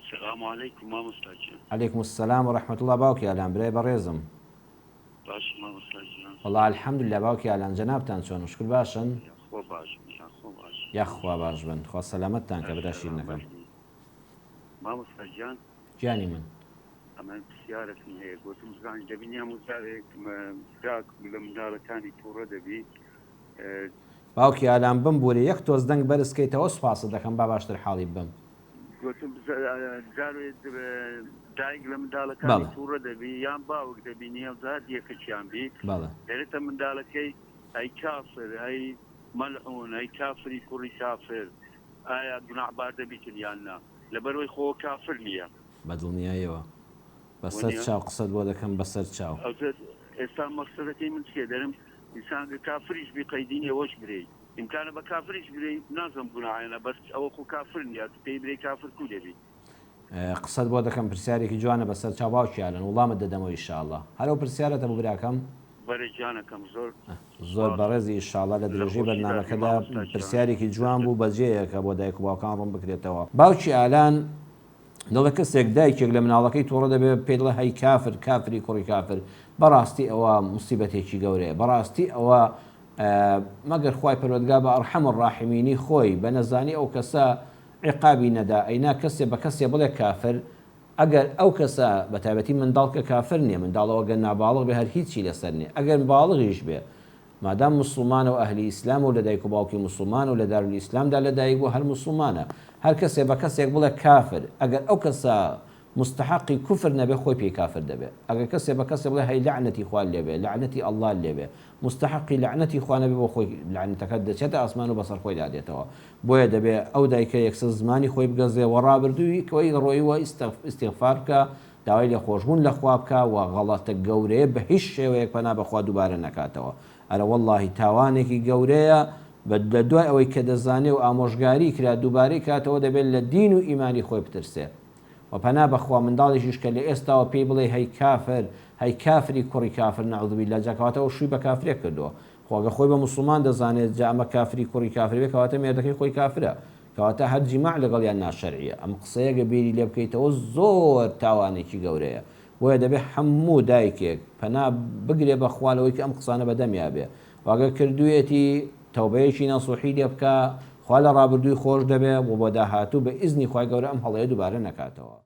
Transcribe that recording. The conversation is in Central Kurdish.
السلام عليكم ما مستعجل. عليكم السلام ورحمة الله. باوكي الان بري بريزم. باش ما مستعجل. والله الحمد لله باوكي الان جنابتان شلون وشكل باشن. يا أخو باش يا أخو باش. يا اخوا باش بن خوا سلامتان كبراشين السلام نكم. عليكم ما مستعجل. جاني من أمان سيارة هي قلت مزعج دبيني مزارك مزاك ولا مدارة تاني تورا دبي. باوكي الان بم بوري يك توز دنگ برس كيتا سپاس دەکەم با باشتر حاڵی بم. قلت زارو دايق لمدالة بەڵێ تاني تورا دبي يان باوك دبيني وزاد يكشيان بي. بەڵێ دەرێتە منداڵەکەی ئەی کافر ئەی مەلعون ئەی کافری کوڕی کافر ئایا گوناحبار دەبیتن یاننا لەبەرەوەی خۆ کافر نییە بەدڵنیاییەوە بەسەر چاو قسەت بۆ دەکەم بەسەر چاو. ئێستا مەقسەدەکەی من چێ دەرم ئینسان کافریش بی قەیدینی ئەوەش برێ ئیمکانە بە کافریش برێ نازم گوناحیانە بەس ئەوە خۆ کافر نیە پێی برێ کافر کو دەبی قسەت بۆ دەکەم پرسیارێکی جوانە بەسەر چاو باوکیالن وڵامت دەدەمەوە ئینشاءڵڵا هەرەو پرسیارەتە بۆ براکەم بەرەجانەکەم زۆر بەڕێزی ئینشاءڵڵا لە درێژەی بەرنامەکەدا پرسیارێکی جوان بوو بەجێیەکە بۆ دایک و باوکان ڕوون بکرێتەوە. باوکی ئالان دەڵێ کەسێک دایکێک لە مناڵەکەی تووڕە دەبێت پێ دڵێ هەی کافر کافری کوڕی کافر بەڕاستی ئەوە موسیبەتێکی گەورەیە بەڕاستی ئەوە مەگەر خوای پەروەردگار بە ئەرحەم الراحیمینی خۆی بە نەزانی ئەو کەسە عقابی نەدا ئەینا کەسێ بە کەسێ بڵێ کافر ئەگەر ئەو کەسە بە تایبەتی منداڵکە کافر نییە منداڵەوە گەر ناباڵغ بێ هەر هیچی لەسەر نیە ئەگەر باڵغیش بێ مادام مسلمانە و ئەهلی ئیسلام و لە دایک و باوکی مسلمان و لە دارولئیسلامدا لە دایک بوو هەر مسلمانە هەر کەسێ بە کەسێک بڵێ کافر ئەگەر ئەو کەسە مستحقی کوفر نەبێ خۆی پێی کافر دەبێت ئەگەر کەسێ بە کەسێ بڵێ هەی لعنەتی خوا لێبێ لعنەتی ئەڵڵا لێبێ مستحقی لعنەتی خوا نەبێ بۆ خۆی لعنەتەکە دەچێتە ئاسمان و بەسەر خۆی دادێتەوە بۆیە دەبێ ئەو دایکە یەکسەر زمانی خۆی بگەزێ و ڕابردووی کەوەی ڕۆیوە ئیستیغفار بکە داوای لێ خۆشبوون لە خوا بکە و غەڵەتە گەورەیە بە هیچ شێوەیەک پەنا بەخوا دووبارە نەکاتەوە. ئەرە وەڵڵاهی تاوانێکی گەورەیە لە دوای ئەوەی کە دەزانێ و ئامۆژگاری کرا دووبارەی کاتەوە دەبێت لە دین و ئیمانی خۆی بترسێ و پەنا بەخوا منداڵێکیش کە لە ئێستاوە پێی بڵێ هەی کافر هەی کافری کوڕی کافر نەعوذ بالله جاکەواتەوە شووی بە کافرێک کردووە خۆگە خۆی بە موسڵمان دەزانێت جا ئەمە کافری کوڕی کافر بێ کەواتە مێردەکەی خۆی کافرە کەواتە هەر جیماع لەگەڵیان ناشەرعیە ئەم قسەیەکە بیری لێ بکەیتەوە زۆر تاوانێکی گەورەیە بۆیە دەبێت هەموو دایکێک پەنا بگرێ بەخوالەوەی کە ئەم قسانە بەدەمیا بێ واگە کردوێتی تەوبەیەکی نەسوحی لێ بکە خوا لە ڕابردووی خۆش دەبێ و بۆ داهاتوو بە ئیزنی خوای گەورە ئەم هەڵەیە دووبارە نەکاتەوە.